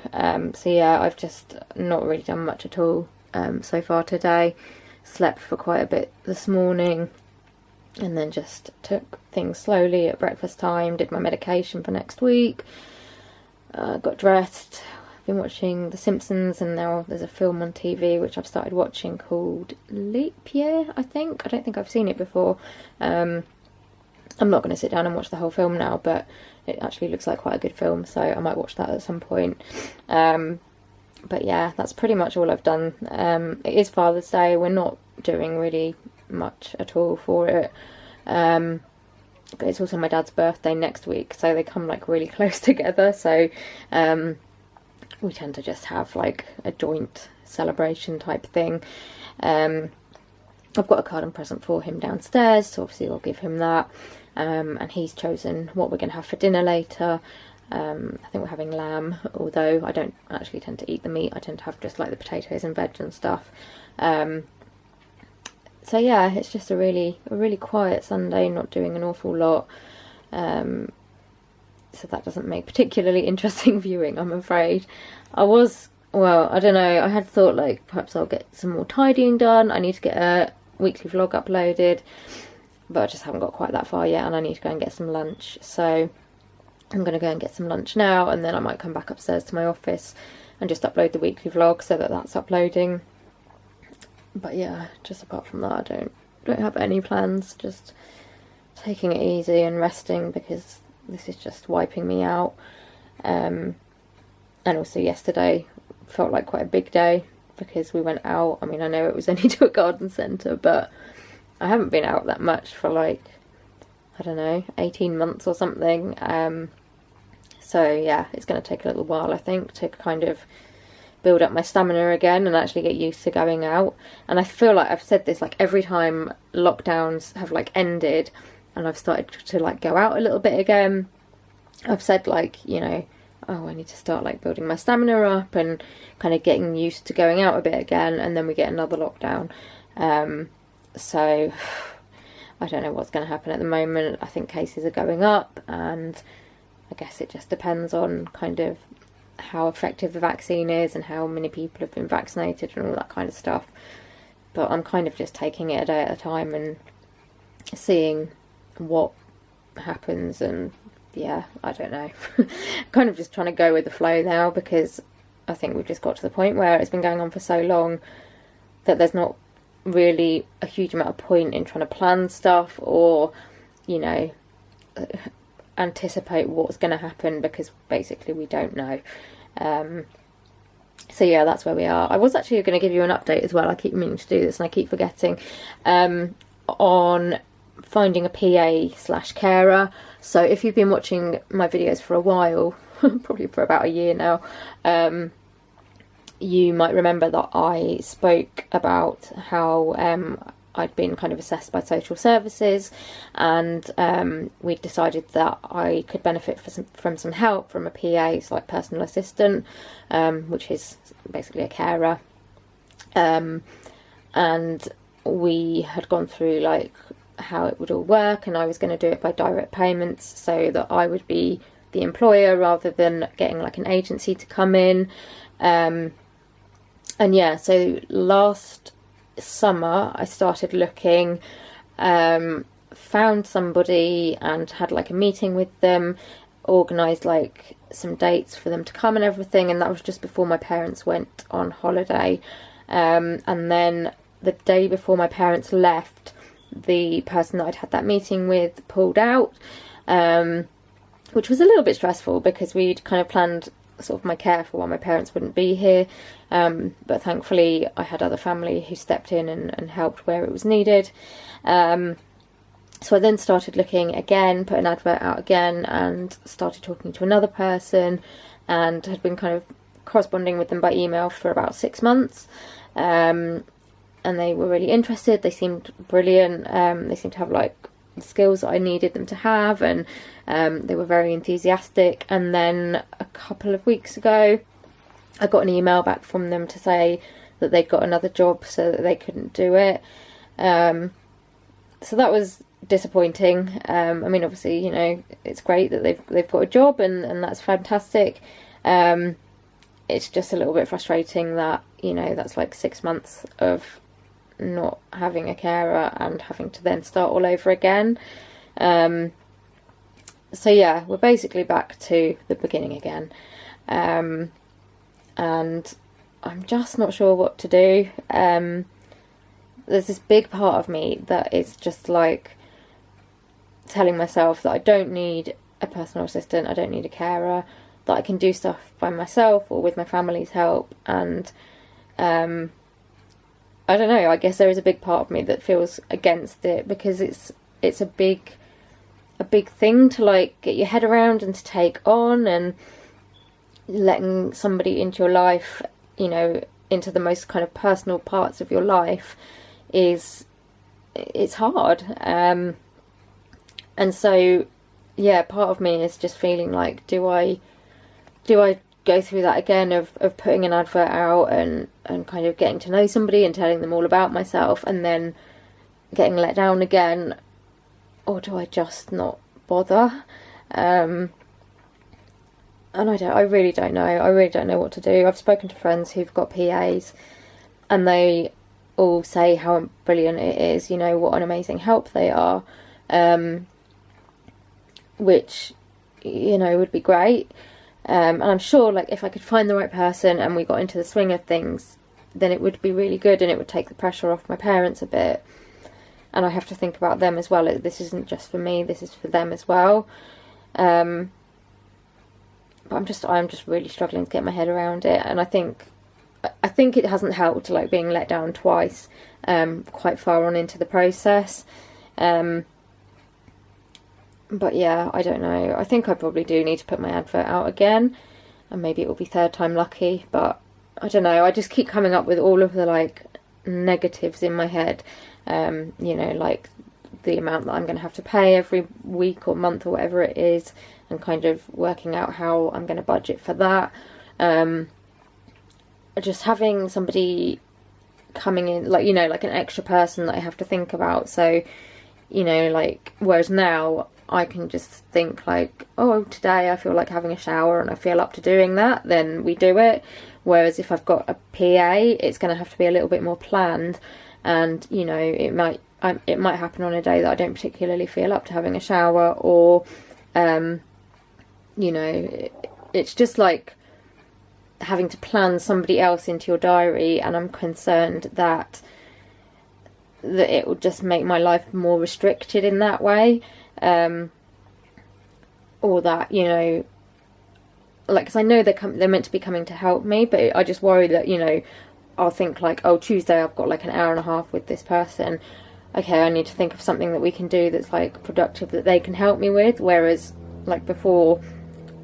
So yeah, I've just not really done much at all so far today. Slept for quite a bit this morning, and then just took things slowly at breakfast time, did my medication for next week, got dressed, been watching The Simpsons, and now there's a film on TV which I've started watching called Leap Year, I think. I don't think I've seen it before. I'm not going to sit down and watch the whole film now, but it actually looks like quite a good film, so I might watch that at some point. But yeah, that's pretty much all I've done. It is Father's Day. We're not doing really much at all for it. It's also my dad's birthday next week, so they come like really close together, so we tend to just have like a joint celebration type thing. I've got a card and present for him downstairs, so obviously I'll give him that. And he's chosen what we're going to have for dinner later. I think we're having lamb, although I don't actually tend to eat the meat. I tend to have just like the potatoes and veg and stuff. So yeah, it's just a really quiet Sunday, not doing an awful lot. So that doesn't make particularly interesting viewing, I'm afraid. I don't know, I had thought like perhaps I'll get some more tidying done. I need to get a weekly vlog uploaded, but I just haven't got quite that far yet, and I need to go and get some lunch. So I'm going to go and get some lunch now, and then I might come back upstairs to my office and just upload the weekly vlog so that that's uploading. But yeah, just apart from that, I don't have any plans. Just taking it easy and resting, because this is just wiping me out. And also yesterday felt like quite a big day because we went out. I mean, I know it was only to a garden centre, but I haven't been out that much for like, I don't know, 18 months or something. So yeah, it's going to take a little while, I think, to kind of build up my stamina again and actually get used to going out. And I feel like I've said this like every time lockdowns have like ended and I've started to like go out a little bit again, I've said like, you know, oh, I need to start like building my stamina up and kind of getting used to going out a bit again, and then we get another lockdown. So I don't know what's going to happen at the moment. I think cases are going up, and I guess it just depends on kind of how effective the vaccine is and how many people have been vaccinated and all that kind of stuff. But I'm kind of just taking it a day at a time and seeing what happens. And yeah, I don't know. Kind of just trying to go with the flow now, because I think we've just got to the point where it's been going on for so long that there's not really a huge amount of point in trying to plan stuff or, you know, anticipate what's going to happen, because basically we don't know. So yeah, that's where we are. I was actually going to give you an update as well. I keep meaning to do this and I keep forgetting, on finding a PA/carer. So if you've been watching my videos for a while, probably for about a year now, you might remember that I spoke about how I'd been kind of assessed by social services, and we decided that I could benefit from some help from a PA, so like personal assistant, which is basically a carer. And we had gone through like how it would all work, and I was going to do it by direct payments, so that I would be the employer rather than getting like an agency to come in. And yeah, so last summer I started looking, found somebody and had like a meeting with them, organised like some dates for them to come and everything, and that was just before my parents went on holiday. And then the day before my parents left, the person that I'd had that meeting with pulled out, which was a little bit stressful because we'd kind of planned sort of my care for while my parents wouldn't be here, but thankfully I had other family who stepped in and helped where it was needed. So I then started looking again, put an advert out again, and started talking to another person, and had been kind of corresponding with them by email for about 6 months. And they were really interested. They seemed brilliant. They seemed to have like the skills that I needed them to have, and they were very enthusiastic. And then a couple of weeks ago I got an email back from them to say that they'd got another job, so that they couldn't do it. So that was disappointing. I mean, obviously, you know, it's great that they've got a job, and that's fantastic. It's just a little bit frustrating that, you know, that's like 6 months of not having a carer and having to then start all over again. So yeah, we're basically back to the beginning again. and I'm just not sure what to do. There's this big part of me that is just like telling myself that I don't need a personal assistant, I don't need a carer, that I can do stuff by myself or with my family's help. And I don't know, I guess there is a big part of me that feels against it, because it's a big thing to like get your head around and to take on, and letting somebody into your life, you know, into the most kind of personal parts of your life it's hard. And so yeah, part of me is just feeling like, do I go through that again of putting an advert out and kind of getting to know somebody and telling them all about myself and then getting let down again, or do I just not bother? And I really don't know. I really don't know what to do. I've spoken to friends who've got PAs, and they all say how brilliant it is, you know, what an amazing help they are, which, you know, would be great. And I'm sure, like, if I could find the right person and we got into the swing of things, then it would be really good, and it would take the pressure off my parents a bit. And I have to think about them as well. This isn't just for me, this is for them as well. But I'm just really struggling to get my head around it. And I think it hasn't helped, like, being let down twice, quite far on into the process. But yeah, I don't know. I think I probably do need to put my advert out again, and maybe it will be third time lucky. But I don't know. I just keep coming up with all of the like negatives in my head. You know, like the amount that I'm going to have to pay every week or month or whatever it is, and kind of working out how I'm going to budget for that. Just having somebody coming in, like, you know, like an extra person that I have to think about. So, you know, like, whereas now I can just think like, oh, today I feel like having a shower and I feel up to doing that, then we do it. Whereas if I've got a PA, it's going to have to be a little bit more planned, and, you know, it might happen on a day that I don't particularly feel up to having a shower, or you know, it's just like having to plan somebody else into your diary, and I'm concerned that it will just make my life more restricted in that way. Or that, you know, like, because I know they're meant to be coming to help me, but I just worry that, you know, I'll think like, oh, Tuesday I've got like an hour and a half with this person, okay, I need to think of something that we can do that's like productive that they can help me with. Whereas like before,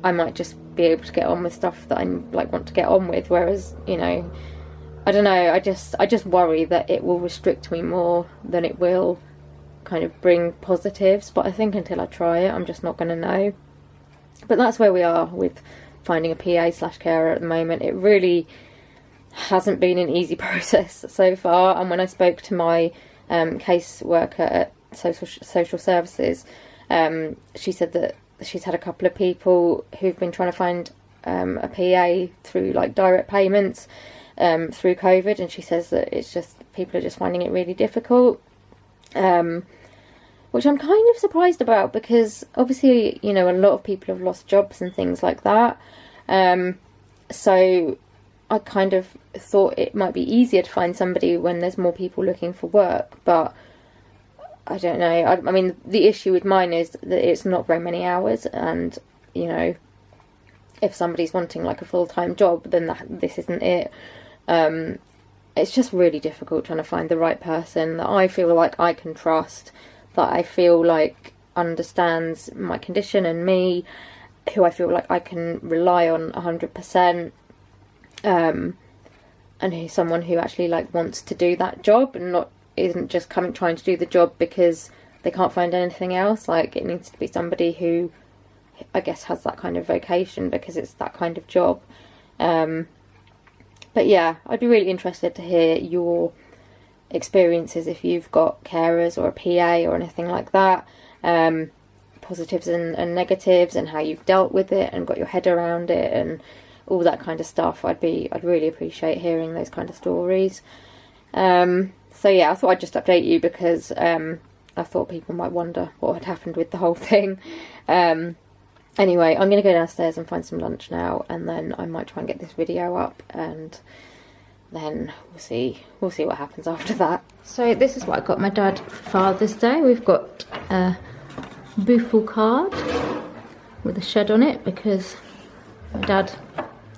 I might just be able to get on with stuff that I like want to get on with. Whereas, you know, I don't know, I just worry that it will restrict me more than it will kind of bring positives. But I think until I try it, I'm just not going to know. But that's where we are with finding a PA/carer at the moment. It really hasn't been an easy process so far. And when I spoke to my case worker at social services, she said that she's had a couple of people who've been trying to find a PA through like direct payments through COVID, and she says that it's just, people are just finding it really difficult, which I'm kind of surprised about, because obviously, you know, a lot of people have lost jobs and things like that, so I kind of thought it might be easier to find somebody when there's more people looking for work. But I don't know. I mean, the issue with mine is that it's not very many hours, and, you know, if somebody's wanting like a full-time job, then this isn't it. It's just really difficult trying to find the right person that I feel like I can trust, that I feel like understands my condition and me, who I feel like I can rely on 100%, and who's someone who actually like wants to do that job and isn't just trying to do the job because they can't find anything else. Like, it needs to be somebody who, I guess, has that kind of vocation because it's that kind of job. But yeah, I'd be really interested to hear your experiences if you've got carers or a PA or anything like that, positives and negatives, and how you've dealt with it and got your head around it and all that kind of stuff. I'd really appreciate hearing those kind of stories. So yeah, I thought I'd just update you because I thought people might wonder what had happened with the whole thing. Anyway, I'm going to go downstairs and find some lunch now, and then I might try and get this video up, and then we'll see what happens after that. So this is what I got my dad for Father's Day. We've got a buffel card with a shed on it because my dad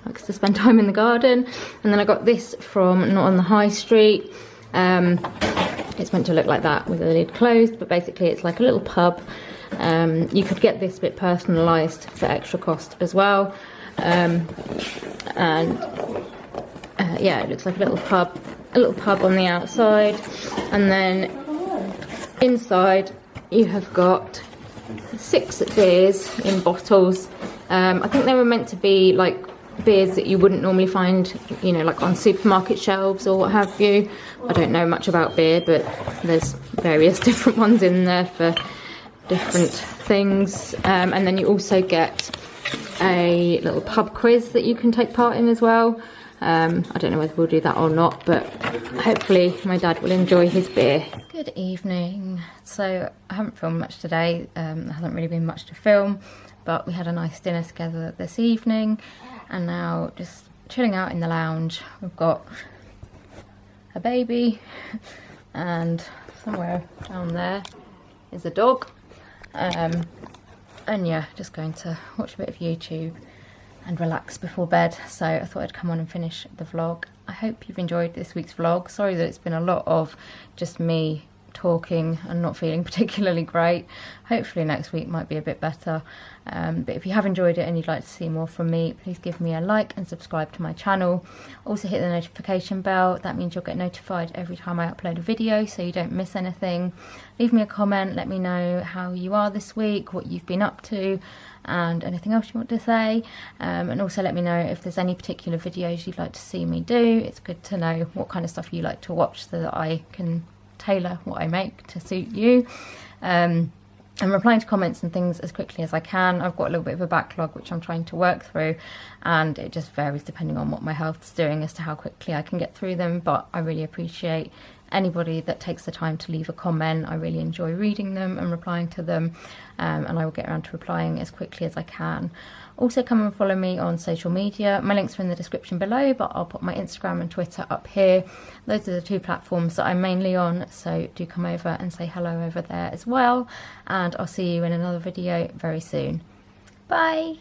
likes to spend time in the garden. And then I got this from Not on the High Street. It's meant to look like that with the lid closed, but basically it's like a little pub. You could get this bit personalised for extra cost as well. Yeah, it looks like a little pub on the outside, and then inside you have got 6 beers in bottles. I think they were meant to be like beers that you wouldn't normally find, you know, like on supermarket shelves or what have you. I don't know much about beer, but there's various different ones in there for different things. And then you also get a little pub quiz that you can take part in as well. I don't know whether we'll do that or not, but hopefully my dad will enjoy his beer. Good evening. So I haven't filmed much today. There hasn't really been much to film, but we had a nice dinner together this evening, and now just chilling out in the lounge. We've got a baby, and somewhere down there is a dog. And yeah, just going to watch a bit of YouTube and relax before bed. So I thought I'd come on and finish the vlog. I hope you've enjoyed this week's vlog. Sorry that it's been a lot of just me talking and not feeling particularly great. Hopefully next week might be a bit better. But if you have enjoyed it and you'd like to see more from me, please give me a like and subscribe to my channel. Also hit the notification bell. That means you'll get notified every time I upload a video, so you don't miss anything. Leave me a comment, let me know how you are this week, what you've been up to, and anything else you want to say. And also let me know if there's any particular videos you'd like to see me do. It's good to know what kind of stuff you like to watch so that I can tailor what I make to suit you. I'm replying to comments and things as quickly as I can. I've got a little bit of a backlog which I'm trying to work through, and it just varies depending on what my health's doing as to how quickly I can get through them. But I really appreciate anybody that takes the time to leave a comment. I really enjoy reading them and replying to them, and I will get around to replying as quickly as I can. Also come and follow me on social media. My links are in the description below, but I'll put my Instagram and Twitter up here. Those are the 2 platforms that I'm mainly on, so do come over and say hello over there as well. And I'll see you in another video very soon. Bye!